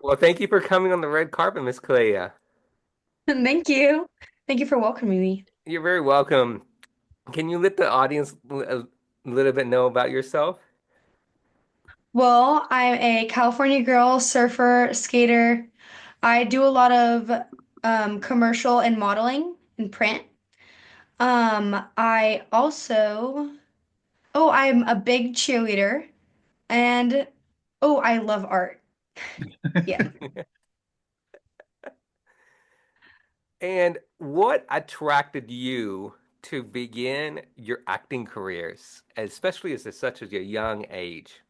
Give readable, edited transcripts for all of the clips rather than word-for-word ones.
Well, thank you for coming on the red carpet, Miss Kalia. Thank you. Thank you for welcoming me. You're very welcome. Can you let the audience a little bit know about yourself? Well, I'm a California girl, surfer, skater. I do a lot of commercial and modeling and print. I also, I'm a big cheerleader and I love art. Yeah. And what attracted you to begin your acting careers, especially as such as your young age?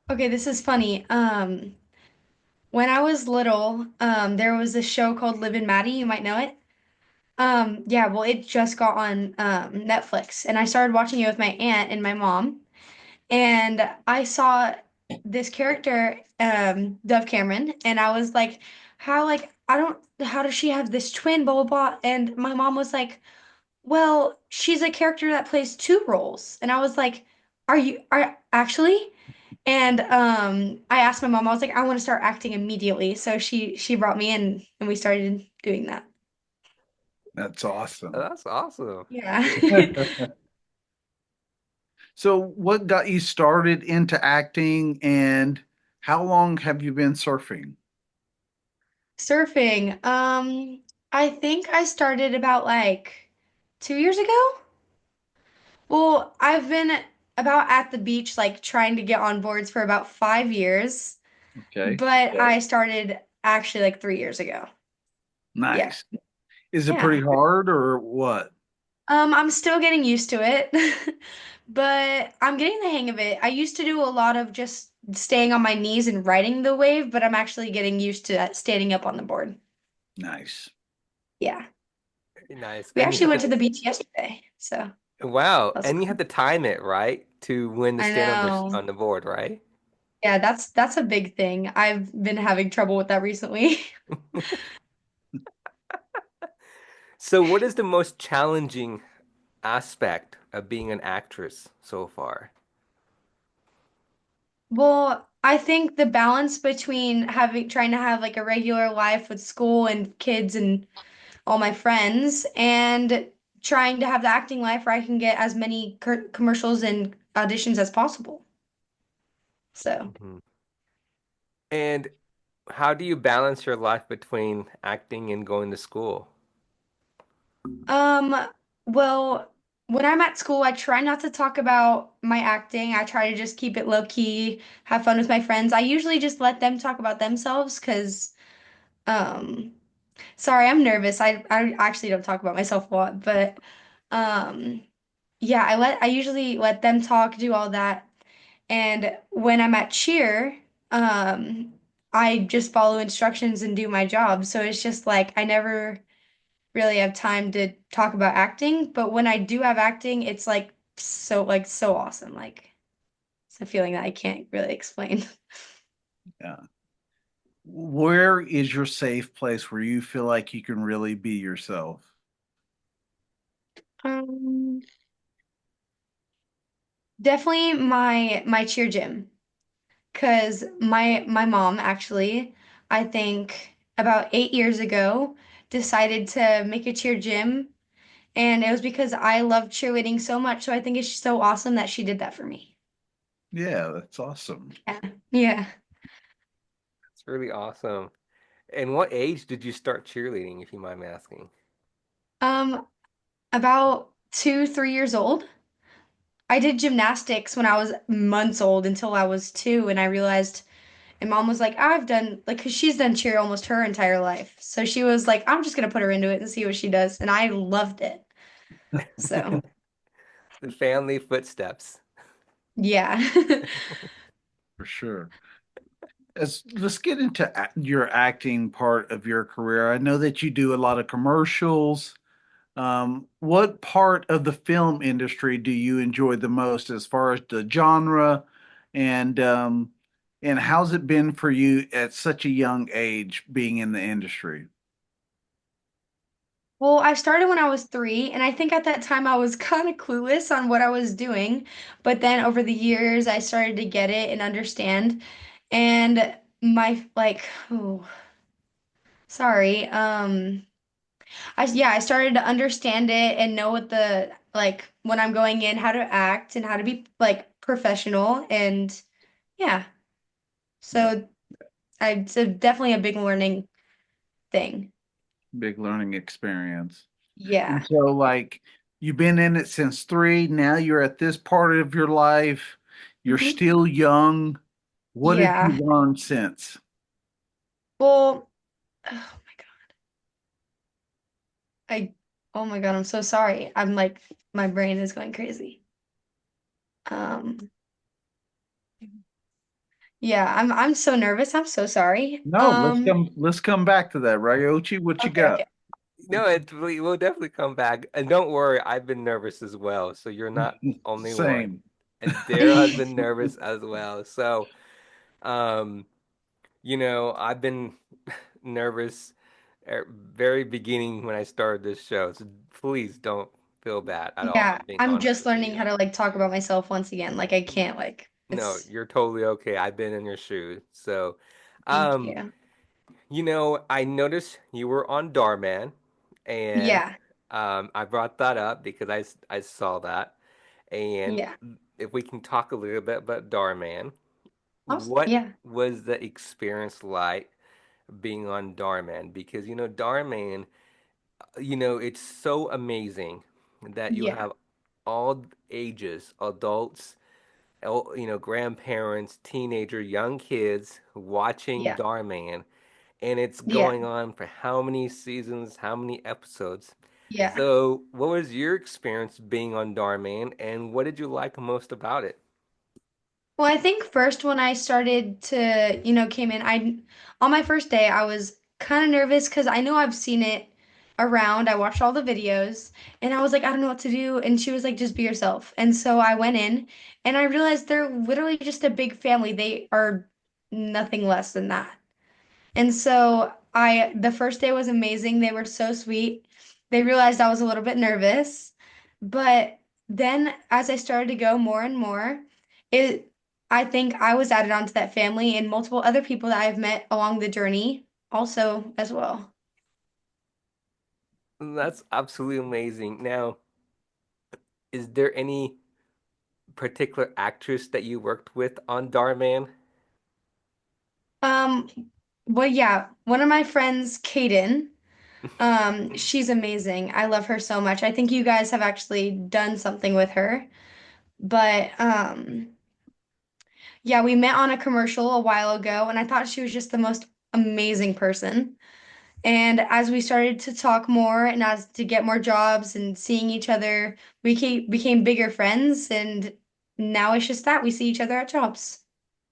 Okay, this is funny. When I was little, there was a show called Liv and Maddie. You might know it. Yeah, well, it just got on Netflix, and I started watching it with my aunt and my mom, and I saw this character, Dove Cameron, and I was like, how does she have this twin, blah blah blah? And my mom was like, well, she's a character that plays two roles, and I was like, are actually? And I asked my mom, I was like, I want to start acting immediately, so she brought me in, and we started doing that. That's Oh, awesome. that's awesome. Yeah. So, what got you started into acting, and how long have you been surfing? Surfing. I think I started about like 2 years ago. Well, I've been about at the beach, like trying to get on boards for about 5 years, Okay, but I started actually like 3 years ago. Yeah. nice. Is it pretty Yeah. hard or what? I'm still getting used to it, but I'm getting the hang of it. I used to do a lot of just staying on my knees and riding the wave, but I'm actually getting used to standing up on the board. Nice. Yeah. Very nice. We actually went to the beach yesterday, so Wow, that's and you have to time it right to win the I stand on know. on the board, right? Yeah, that's a big thing. I've been having trouble with that recently. So, what is the most challenging aspect of being an actress so far? Well, I think the balance between having trying to have like a regular life with school and kids and all my friends and trying to have the acting life where I can get as many commercials and auditions as possible. So, Mhm. And how do you balance your life between acting and going to school? um, well, when I'm at school, I try not to talk about my acting. I try to just keep it low key, have fun with my friends. I usually just let them talk about themselves because, um, sorry, I'm nervous. I actually don't talk about myself a lot, but um, yeah, I usually let them talk, do all that. And when I'm at cheer, I just follow instructions and do my job. So it's just like I never really have time to talk about acting, but when I do have acting, it's like so awesome. Like it's a feeling that I can't really explain. Yeah. Where is your safe place where you feel like you can really be yourself? Um, Definitely my cheer gym. Because my mom actually, I think about 8 years ago, decided to make a cheer gym, and it was because I love cheerleading so much. So I think it's so awesome that she did that for me. Yeah, that's awesome. Yeah. Yeah. It's really awesome. And what age did you start cheerleading, if you mind me asking? Um, about 2, 3 years old. I did gymnastics when I was months old until I was 2, and I realized, and mom was like, I've done, like, because she's done cheer almost her entire life. So she was like, I'm just gonna put her into it and see what she does. And I loved it. So, The family footsteps. yeah. For sure. Let's get into your acting part of your career. I know that you do a lot of commercials. What part of the film industry do you enjoy the most as far as the genre and and how's it been for you at such a young age being in the industry? Well, I started when I was 3, and I think at that time I was kind of clueless on what I was doing. But then over the years, I started to get it and understand. And my like oh, sorry. I started to understand it and know what the like when I'm going in, how to act and how to be like professional and yeah. Yeah, So it's definitely a big learning thing. big learning experience. And Yeah. so, like, you've been in it since three. Now you're at this part of your life. You're Hmm. still young. What have you Yeah. learned since? Well, oh my God. I oh my God, I'm so sorry. I'm like my brain is going crazy. Um yeah, I'm so nervous. I'm so sorry. No, let's come back to that. Ryochi, what you Okay, got? okay. No, we will definitely come back. And don't worry, I've been nervous as well. So you're not only one. Same. And Daryl has been nervous as well. So, um, I've been nervous at very beginning when I started this show. So please don't feel bad at all. Yeah, I'm being I'm honest just with learning you. how to like talk about myself once again. Like I can't like No, it's you're totally okay. I've been in your shoes. So, thank um, you. I noticed you were on Darman, and Yeah. I brought that up because I saw that. And Yeah. if we can talk a little bit about Darman, what Yeah. was the experience like being on Darman? Because Darman, it's so amazing that you Yeah. have all ages, adults, grandparents, teenager, young kids watching Yeah. Darman, and it's Yeah. going on for how many seasons, how many episodes. Yeah. So, what was your experience being on Darman, and what did you like most about it? Well, I think first when I started to, came in, I on my first day I was kind of nervous because I know I've seen it around. I watched all the videos and I was like, I don't know what to do. And she was like, just be yourself. And so I went in and I realized they're literally just a big family. They are nothing less than that. And so the first day was amazing. They were so sweet. They realized I was a little bit nervous, but then as I started to go more and more, it, I think I was added onto that family and multiple other people that I've met along the journey also as well. That's absolutely amazing. Now, is there any particular actress that you worked with on Darman? Um, well, yeah, one of my friends, Kaden, she's amazing. I love her so much. I think you guys have actually done something with her, but yeah, we met on a commercial a while ago, and I thought she was just the most amazing person. And as we started to talk more and as to get more jobs and seeing each other, became bigger friends. And now it's just that we see each other at jobs.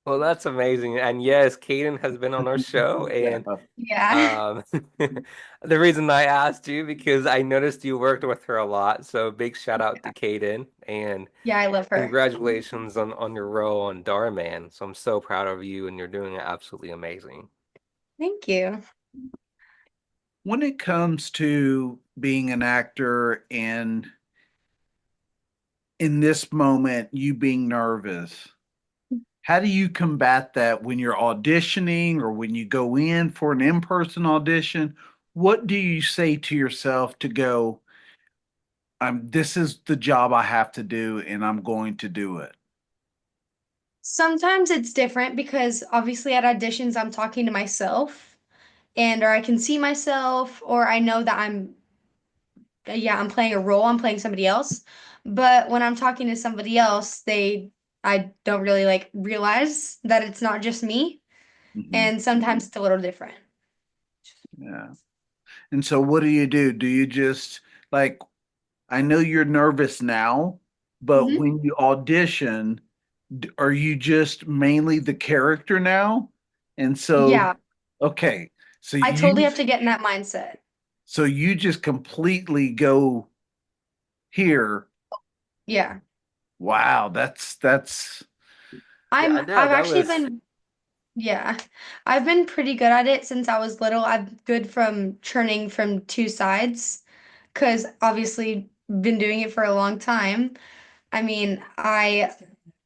Well, that's amazing. And yes, Kaden has been on our show, Yeah. and Yeah. um, the reason I asked you because I noticed you worked with her a lot. So big shout out to Kaden, and Yeah, I love her. congratulations on your role on Darman. So I'm so proud of you, and you're doing absolutely amazing. Thank you. When it comes to being an actor and in this moment, you being nervous, how do you combat that when you're auditioning or when you go in for an in-person audition? What do you say to yourself to go, this is the job I have to do and I'm going to do it? Sometimes it's different because obviously at auditions I'm talking to myself and or I can see myself or I know that I'm playing a role, I'm playing somebody else. But when I'm talking to somebody else, I don't really like realize that it's not just me. Mhm. And sometimes it's a little different. Yeah. And so what do you do? Do you just like, I know you're nervous now, but Hmm. when you audition, are you just mainly the character now? And so, Yeah, okay, so I totally you have to get in that mindset. just completely go here. Yeah. Wow, that's Yeah, I know I've that actually was. been yeah. I've been pretty good at it since I was little. I'm good from churning from two sides because obviously been doing it for a long time. I mean, I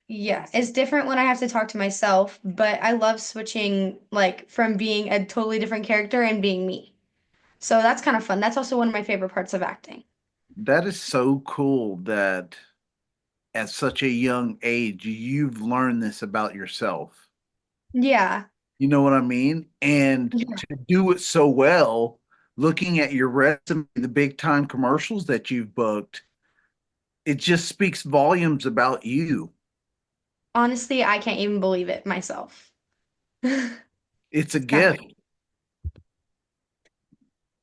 Yeah, it's different when I have to talk to myself, but I love switching like from being a totally different character and being me. So that's kind of fun. That's also one of my favorite parts of acting. That is so cool that at such a young age you've learned this about yourself. Yeah. You know what I mean? And Yeah. to do it so well, looking at your resume, the big time commercials that you've booked, it just speaks volumes about you. Honestly, I can't even believe it myself. It's a It's kind of gift, crazy.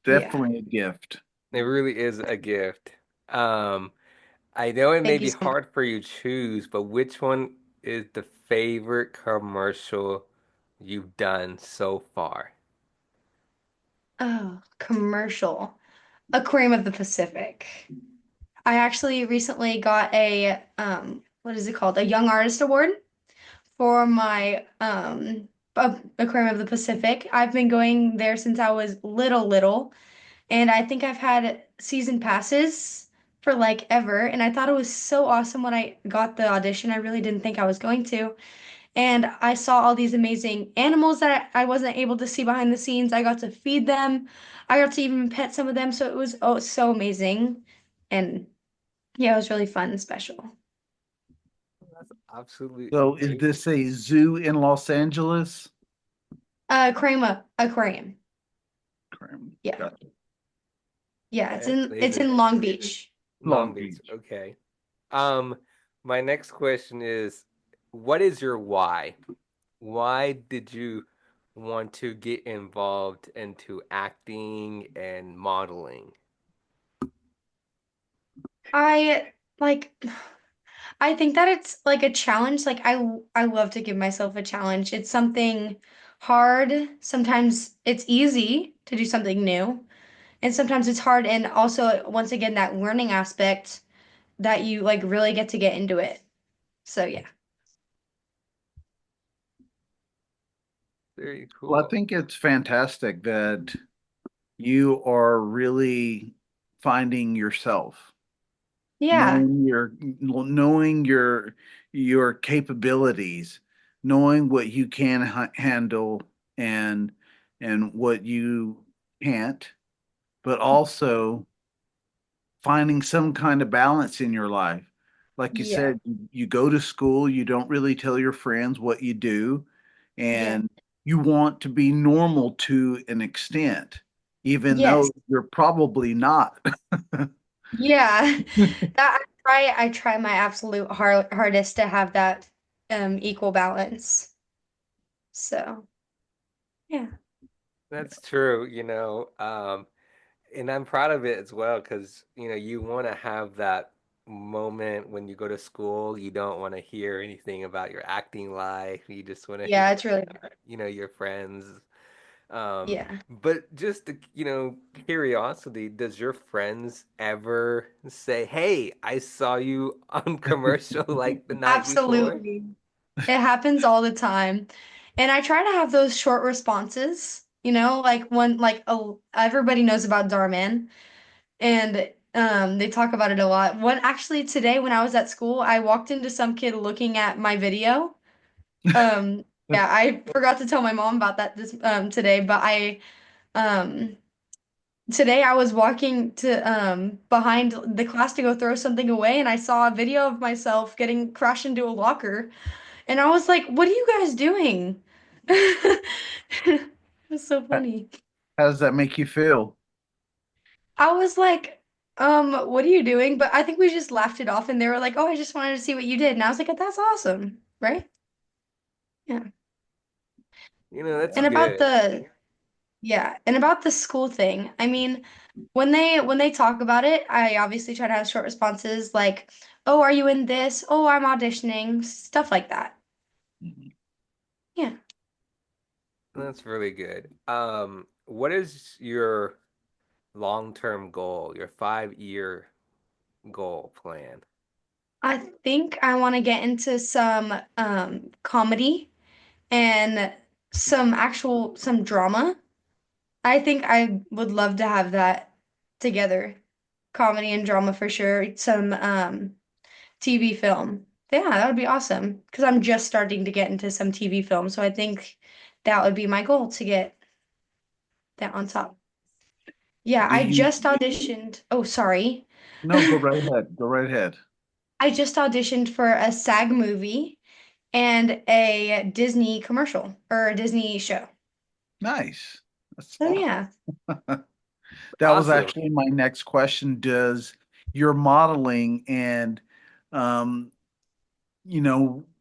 Yeah. definitely a gift. It really is a gift. Um, I know it may Thank you be so much. hard for you to choose, but which one is the favorite commercial you've done so far? Oh, commercial. Aquarium of the Pacific. I actually recently got a what is it called? A Young Artist Award for my Aquarium of the Pacific. I've been going there since I was little, and I think I've had season passes for like ever, and I thought it was so awesome when I got the audition. I really didn't think I was going to. And I saw all these amazing animals that I wasn't able to see behind the scenes. I got to feed them. I got to even pet some of them, so it was oh so amazing. And yeah, it was really fun and special. That's absolutely So, is amazing. this a zoo in Los Angeles? Aquarium. Yeah. Got Yeah, Okay, that's it's amazing. in Long Beach. Long Long Beach. Beach. Okay. Um, my next question is, what is your why? Why did you want to get involved into acting and modeling? I like I think that it's like a challenge. Like I love to give myself a challenge. It's something hard. Sometimes it's easy to do something new, and sometimes it's hard. And also, once again, that learning aspect that you like really get to get into it. So yeah. Very Well, I cool. think it's fantastic that you are really finding yourself, Yeah. knowing your capabilities, knowing what you can handle and what you can't, but also finding some kind of balance in your life. Like you Yeah. said, you go to school, you don't really tell your friends what you do, Yeah. and you want to be normal to an extent, even Yes. though you're probably not. Yeah. That I try my absolute hardest to have that equal balance. So, yeah. That's true, and I'm proud of it as well because, you want to have that moment when you go to school. You don't want to hear anything about your acting life. You just want to hear, Yeah, it's really your friends. Um, yeah. but just, curiosity, does your friends ever say, "Hey, I saw you on commercial like the night before"? Absolutely. It happens all the time. And I try to have those short responses, like when everybody knows about Darman and they talk about it a lot. When actually today when I was at school, I walked into some kid looking at my video. Yeah, I forgot to tell my mom about that this today, but I um today I was walking to behind the class to go throw something away and I saw a video of myself getting crashed into a locker. And I was like, what are you guys doing? It was so How funny. does that make you feel? I was like, what are you doing? But I think we just laughed it off and they were like, oh, I just wanted to see what you did. And I was like, that's awesome, right? Yeah. That's And about good. the school thing. I mean, when they talk about it, I obviously try to have short responses like, oh, are you in this? Oh, I'm auditioning, stuff like that. Yeah. That's really good. What is your long-term goal, your 5-year goal plan? I think I want to get into some comedy and some drama. I think I would love to have that together. Comedy and drama for sure. Some TV film. Yeah, that would be awesome. Because I'm just starting to get into some TV film, so I think that would be my goal to get that on top. Yeah, Do I you? just auditioned. Oh, sorry. No, go right ahead. Go right ahead. I just auditioned for a SAG movie and a Disney commercial or a Disney show. Nice. That's So awesome. yeah. That was Awesome. actually my next question. Does your modeling and, um,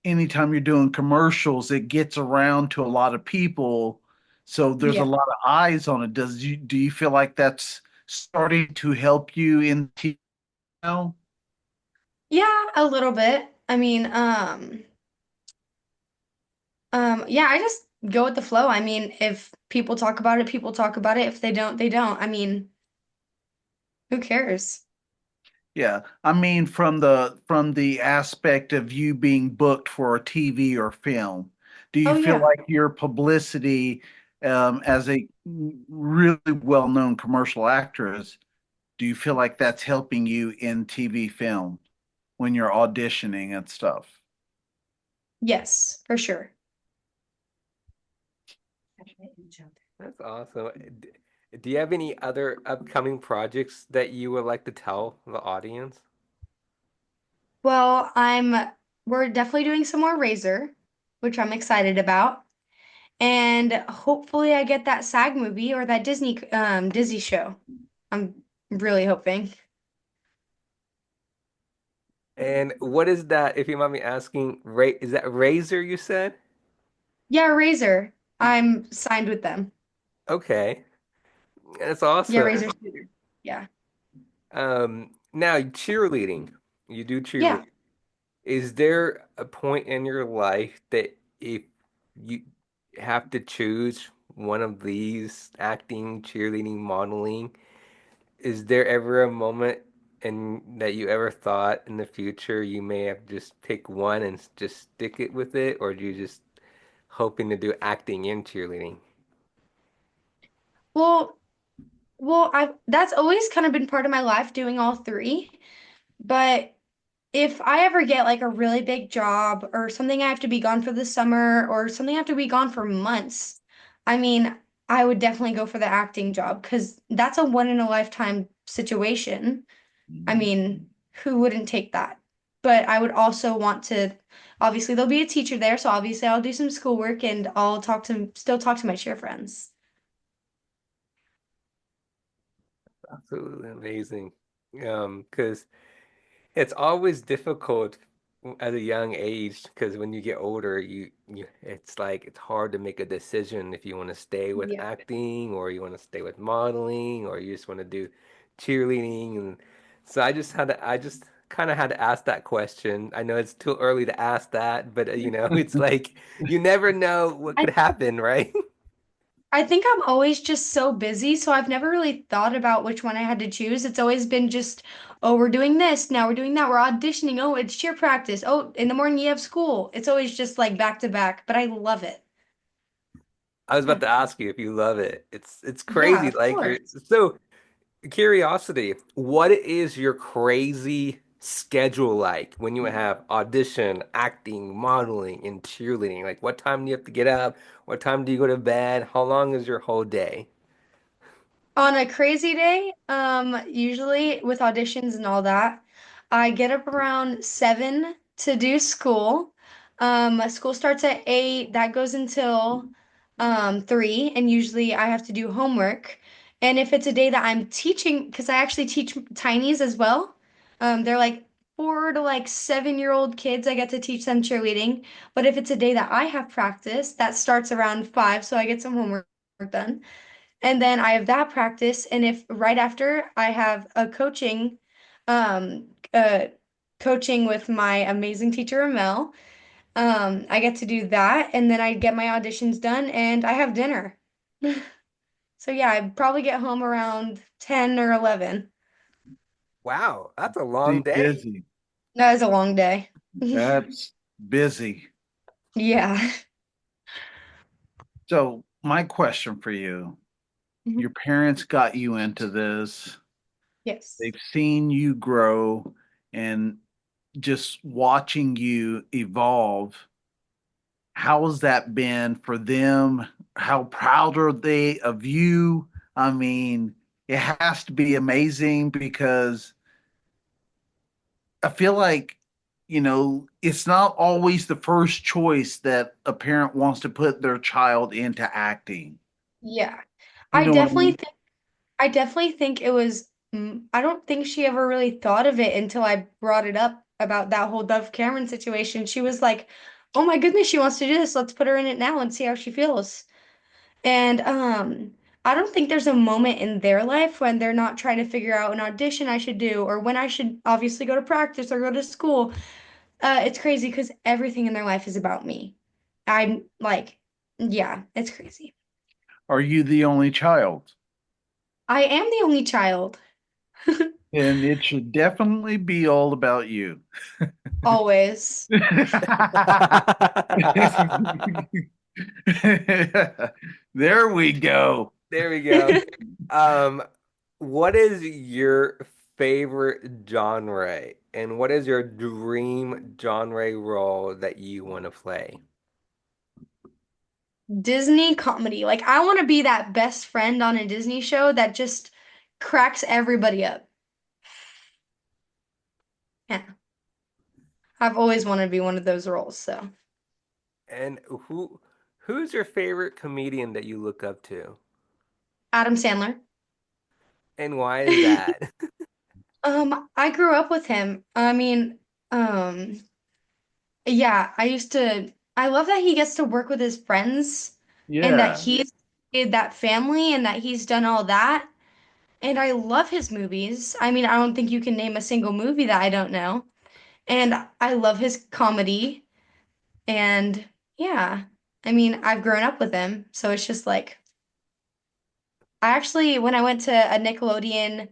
anytime you're doing commercials, it gets around to a lot of people. So there's a Yeah. lot of eyes on it. Do you feel like that's starting to help you in TV now? Yeah, a little bit. I mean, yeah, I just go with the flow. I mean, if people talk about it, people talk about it. If they don't, they don't. I mean, who cares? Yeah, I mean from the aspect of you being booked for a TV or film, do you Oh feel yeah. like your publicity as a really well-known commercial actress, do you feel like that's helping you in TV film when you're auditioning and stuff? Yes, for sure. That's awesome. Do you have any other upcoming projects that you would like to tell the audience? Well, we're definitely doing some more Razor, which I'm excited about. And hopefully I get that SAG movie or that Disney show. I'm really hoping. And what is that, if you mind me asking, Ra is that Razor you said? Yeah, Razor. I'm signed with them. Okay. That's Yeah, awesome. Razor Scooter. Yeah. Now cheerleading. You do cheerleading. Yeah. Is there a point in your life that if you have to choose one of these, acting, cheerleading, modeling, is there ever a moment in that you ever thought in the future you may have just pick one and just stick it with it, or do you just hoping to do acting and cheerleading? Well, I that's always kind of been part of my life doing all three. But if I ever get like a really big job or something I have to be gone for the summer or something I have to be gone for months, I mean, I would definitely go for the acting job because that's a one in a lifetime situation. I mean, who wouldn't take that? But I would also want to, obviously, there'll be a teacher there, so obviously I'll do some schoolwork and I'll still talk to my cheer friends. Absolutely amazing. Because it's always difficult at a young age because when you get older, you it's like it's hard to make a decision if you want to stay with Yeah. acting or you want to stay with modeling or you just want to do cheerleading. And so I just kind of had to ask that question. I know it's too early to ask that, but it's like you never know what I could happen, right? I think I'm always just so busy, so I've never really thought about which one I had to choose. It's always been just, oh, we're doing this, now we're doing that, we're auditioning, oh, it's cheer practice, oh, in the morning you have school. It's always just like back to back, but I love it. I was Yeah. about to ask you if you love it. It's Yeah, crazy. of Like you're course. so curiosity, what is your crazy schedule like when you have audition, acting, modeling, and cheerleading? Like, what time do you have to get up? What time do you go to bed? How long is your whole day? On a crazy day, usually with auditions and all that, I get up around 7 to do school. School starts at 8, that goes until 3, and usually I have to do homework. And if it's a day that I'm teaching, because I actually teach tinies as well, they're like 4 to like 7-year-old kids, I get to teach them cheerleading. But if it's a day that I have practice, that starts around 5, so I get some homework done. And then I have that practice. And if right after I have a um, uh, coaching with my amazing teacher, Ramel, I get to do that. And then I get my auditions done and I have dinner. So yeah, I probably get home around 10 or 11. Wow, that's a long Stay day. busy. That is a long day. That's busy. Yeah. So my question for you, Mhm. your parents got you into this. Yes. They've seen you grow and just watching you evolve, how has that been for them? How proud are they of you? I mean, it has to be amazing because I feel like, it's not always the first choice that a parent wants to put their child into acting. Yeah. You I know what I definitely mean? think I definitely think it was I don't think she ever really thought of it until I brought it up about that whole Dove Cameron situation. She was like, "Oh my goodness, she wants to do this. Let's put her in it now and see how she feels." And I don't think there's a moment in their life when they're not trying to figure out an audition I should do or when I should obviously go to practice or go to school. It's crazy because everything in their life is about me. I'm like, yeah, it's crazy. Are you the only child? I am the only child, And it should definitely be all about you. always. There we go. There we go. Um, what is your favorite genre and what is your dream genre role that you want to play? Disney comedy. Like, I want to be that best friend on a Disney show that just cracks everybody up. Yeah, I've always wanted to be one of those roles, so. And who's your favorite comedian that you look up to? Adam Sandler. And why is that? I grew up with him. I mean, um, yeah, I love that he gets to work with his friends and that Yeah, he's in that family and that he's done all that. And I love his movies. I mean, I don't think you can name a single movie that I don't know. And I love his comedy. And yeah, I mean, I've grown up with him. So it's just like, I actually, when I went to a Nickelodeon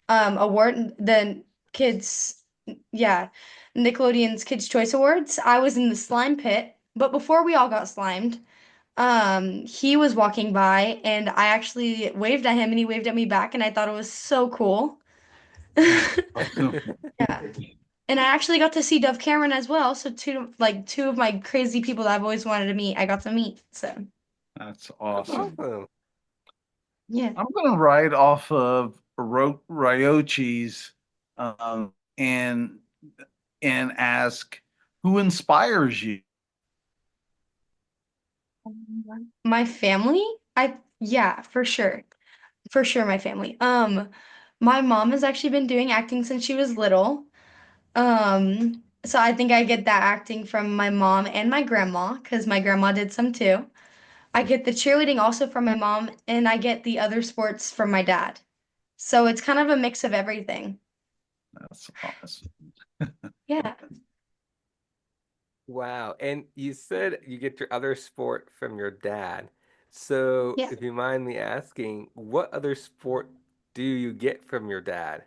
award, the kids, yeah, Nickelodeon's Kids Choice Awards. I was in the slime pit, but before we all got slimed, he was walking by and I actually waved at him and he waved at me back and I thought it was so cool. that's awesome. Yeah. And I actually got to see Dove Cameron as well. So two of my crazy people that I've always wanted to meet, I got to meet. So That's That's awesome. awesome. yeah. I'm gonna write off of Ryochi's and ask who inspires you. My family? Yeah, for sure. For sure, my family. My mom has actually been doing acting since she was little. So I think I get that acting from my mom and my grandma, because my grandma did some too. I get the cheerleading also from my mom, and I get the other sports from my dad. So it's kind of a mix of everything. That's awesome. Yeah. Wow. And you said you get your other sport from your dad. So, Yeah. if you mind me asking, what other sport do you get from your dad?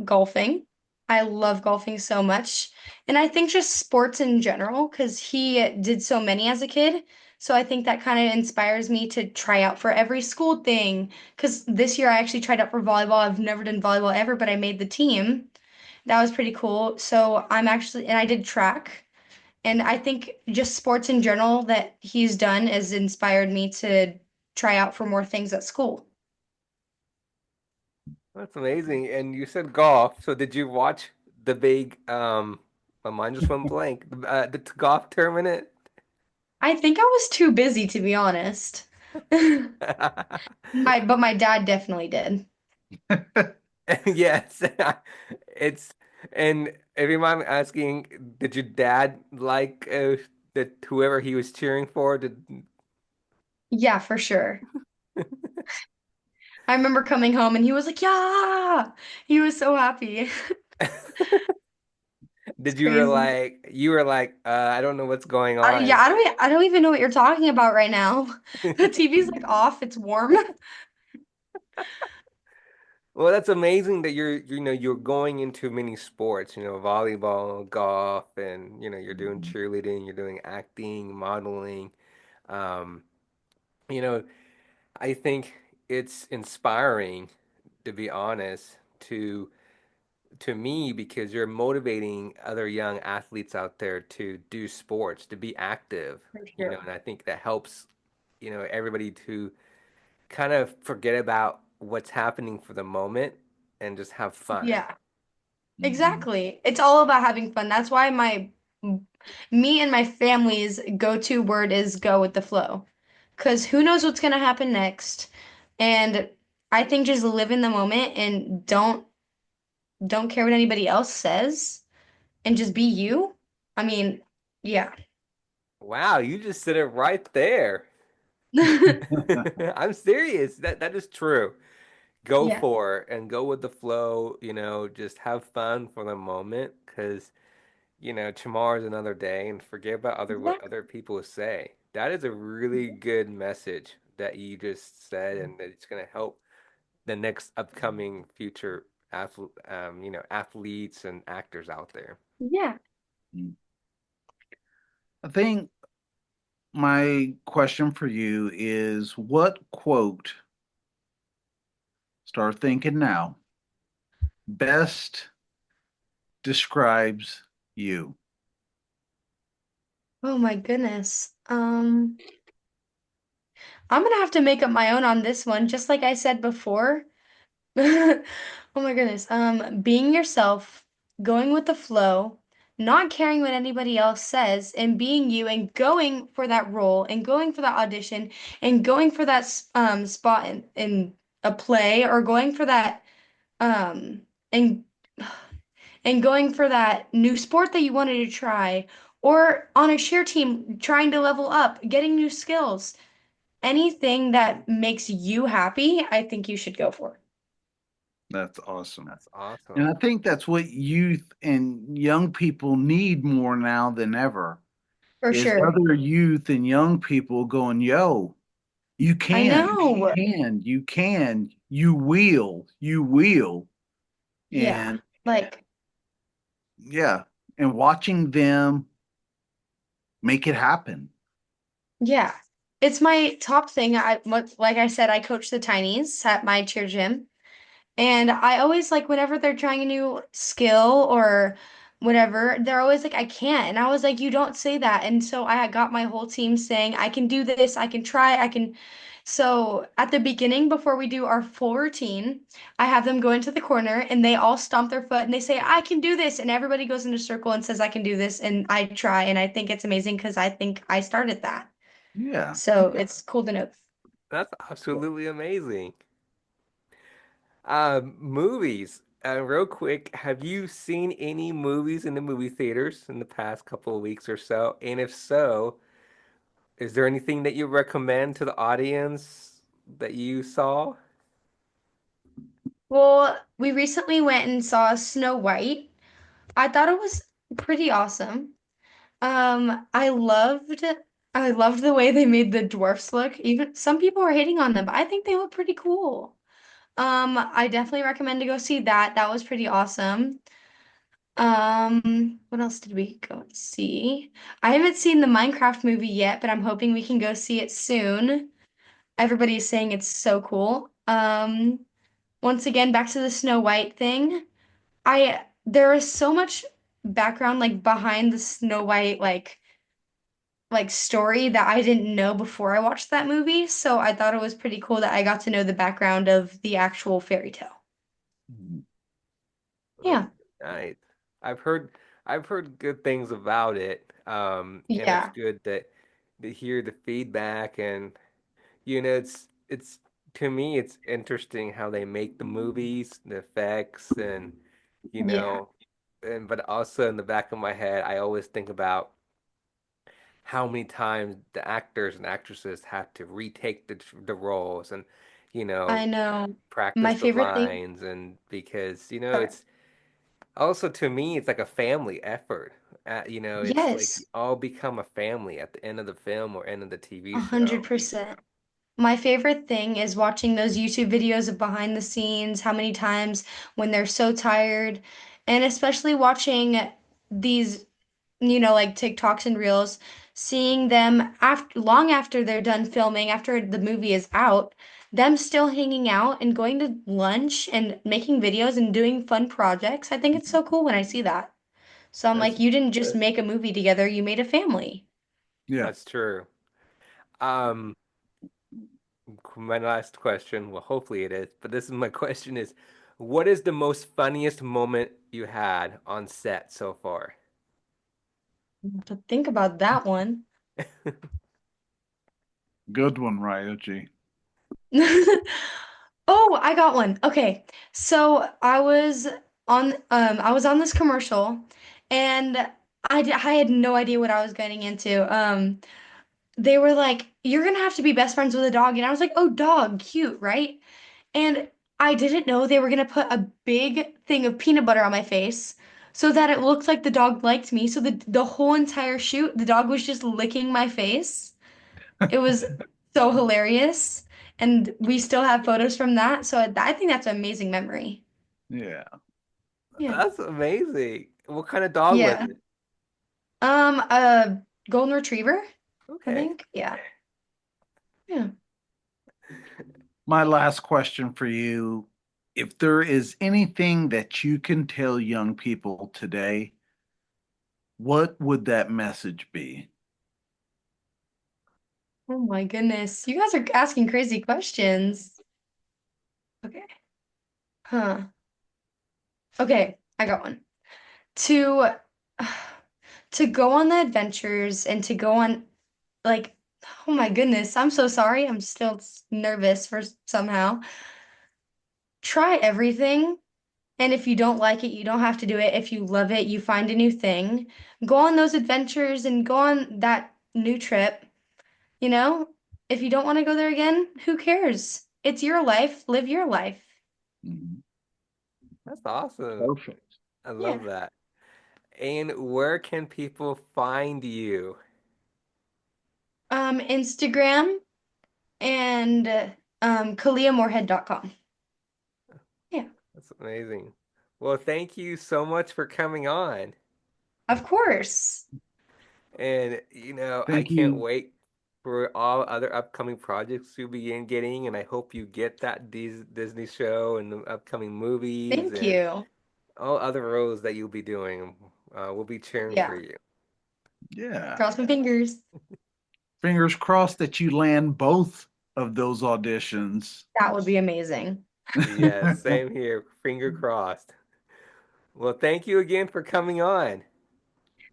Golfing. I love golfing so much. And I think just sports in general, because he did so many as a kid. So I think that kind of inspires me to try out for every school thing. Because this year I actually tried out for volleyball. I've never done volleyball ever, but I made the team. That was pretty cool. So and I did track. And I think just sports in general that he's done has inspired me to try out for more things at school. That's amazing. And you said golf. So, did you watch the big, my mind just went blank, the golf tournament? I think I was too busy, to be honest. But my dad definitely did. Yes. It's, and if you mind me asking, did your dad like that whoever he was cheering for? Did Yeah, for sure. I remember coming home and he was like, "Yeah!" He was so happy. It's did crazy. you were like, I don't know what's going Yeah, on. I don't even know what you're talking about right now. The TV's like off, it's warm. Well, that's amazing that you're going into many sports, volleyball, golf, and you're doing cheerleading, you're doing acting, modeling. Um, you know, I think it's inspiring, to be honest, to to me because you're motivating other young athletes out there to do sports, to be active, For and sure. I think that helps, everybody to kind of forget about what's happening for the moment and just have fun. Yeah, Mhm. exactly. It's all about having fun. That's why me and my family's go-to word is go with the flow. Because who knows what's gonna happen next? And I think just live in the moment and don't care what anybody else says and just be you. I mean, yeah. Wow, you just said it right there. I'm serious. That is true. Go Yeah, for it and go with the flow, just have fun for the moment because, tomorrow's another day and forget about what exactly. other people say. That is a really good message that you just said and that it's going to help the next upcoming future athletes and actors out there. Yeah. I think my question for you is what quote, start thinking now, best describes you? Oh my goodness. I'm gonna have to make up my own on this one, just like I said before. Oh my goodness. Being yourself, going with the flow, not caring what anybody else says, and being you and going for that role and going for that audition and going for that spot in a play or going for that um and and going for that new sport that you wanted to try or on a cheer team trying to level up, getting new skills. Anything that makes you happy, I think you should go for. That's awesome. That's And I awesome. think that's what youth and young people need more now than ever For is sure. other youth and young people going, yo, you I can, know. you will. Yeah. And Like, yeah, and watching them make it happen. yeah. It's my top thing. Like I said, I coach the tinies at my cheer gym. And I always like whenever they're trying a new skill or whatever, they're always like, I can't. And I was like, you don't say that. And so I got my whole team saying, I can do this, I can try, I can. So at the beginning, before we do our full routine, I have them go into the corner and they all stomp their foot and they say, I can do this. And everybody goes in a circle and says, I can do this. And I try. And I think it's amazing because I think I started that. Yeah. So it's cool to know. That's absolutely amazing. Movies. Real quick, have you seen any movies in the movie theaters in the past couple of weeks or so? And if so, is there anything that you recommend to the audience that you saw? Well, we recently went and saw Snow White. I thought it was pretty awesome. I loved the way they made the dwarfs look. Even some people were hating on them, but I think they look pretty cool. I definitely recommend to go see that. That was pretty awesome. What else did we go and see? I haven't seen the Minecraft movie yet, but I'm hoping we can go see it soon. Everybody's saying it's so cool. Once again, back to the Snow White thing. There is so much background like behind the Snow White like story that I didn't know before I watched that movie. So I thought it was pretty cool that I got to know the background of the actual fairy tale. Okay, Yeah. nice. I've heard good things about it. And it's Yeah. good that to hear the feedback and it's to me it's interesting how they make the movies, the effects and you Yeah. know and but also in the back of my head I always think about how many times the actors and actresses have to retake the roles and you I know know. practice My the favorite thing. lines and because Sorry. it's also to me it's like a family effort. It's like you Yes, all become a family at the end of the film or end of the TV a show. hundred percent. My favorite thing is watching those YouTube videos of behind the scenes, how many times when they're so tired, and especially watching these, like TikToks and Reels. seeing them after long after they're done filming, after the movie is out, them still hanging out and going to lunch and making videos and doing fun projects. I think it's so cool when I see that. So I'm That's like, you didn't just make a movie together, you made a family. Yeah. that's true. Um, my last question, well, hopefully it is, but this is my question is, what is the most funniest moment you had on set so far? I have to think about that one. Good one, Ryoji. Oh, I got one. Okay. So I was on this commercial and I had no idea what I was getting into. They were like, "You're gonna have to be best friends with a dog." And I was like, "Oh, dog, cute, right?" And I didn't know they were gonna put a big thing of peanut butter on my face so that it looked like the dog liked me. So the whole entire shoot, the dog was just licking my face. It was so hilarious. And we still have photos from that. So I think that's an amazing memory. Yeah. Yeah. That's amazing. What kind of dog was Yeah. it? A golden retriever, I Okay. think. Yeah. Yeah. My last question for you, if there is anything that you can tell young people today, what would that message be? Oh my goodness. You guys are asking crazy questions. Okay. Huh. Okay, I got one. To to go on the adventures and to go on like oh my goodness, I'm so sorry. I'm still nervous for somehow. Try everything. And if you don't like it, you don't have to do it. If you love it, you find a new thing. Go on those adventures and go on that new trip. You know, if you don't want to go there again, who cares? It's your life. Live your life. Mhm. That's awesome. Perfect. I love Yeah. that. And where can people find you? Instagram and KaliaMorehead.com. Yeah, That's amazing. Well, thank you so much for coming on. of course. And, I Thank can't you. wait for all other upcoming projects you begin getting. And I hope you get that Disney show and the upcoming movies Thank and you. all other roles that you'll be doing. We'll be Oh, cheering for yeah. you. Yeah. Cross my fingers. Fingers crossed that you land both of those auditions. That would be amazing. Yeah, same here. Finger crossed. Well, thank you again for coming on.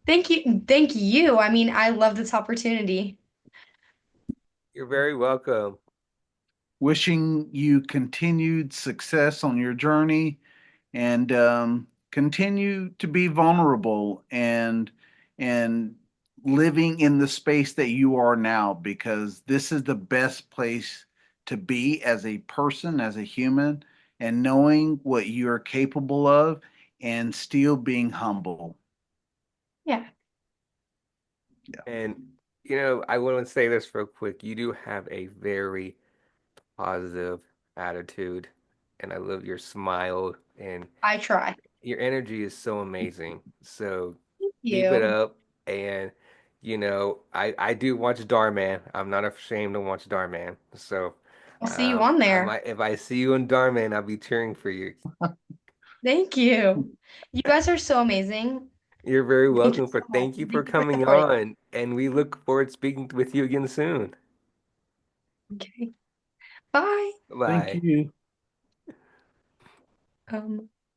Thank you. Thank you. I mean, I love this opportunity. You're very welcome. Wishing you continued success on your journey and continue to be vulnerable and living in the space that you are now because this is the best place to be as a person, as a human, and knowing what you're capable of and still being humble. Yeah, Yeah. And, I want to say this real quick. You do have a very positive attitude, and I love your smile, and I try. your energy is so amazing. So Thank keep it you. up. And, I do watch Darman. I'm not ashamed to watch Darman. So, I'll see you on I there. might if I see you in Darman, I'll be cheering for you. Thank you. You guys are so amazing. You're very Thank you welcome for so much. thank you for Thank you for coming supporting. on, and we look forward to speaking with you again soon. Okay. Bye. Thank Bye. you.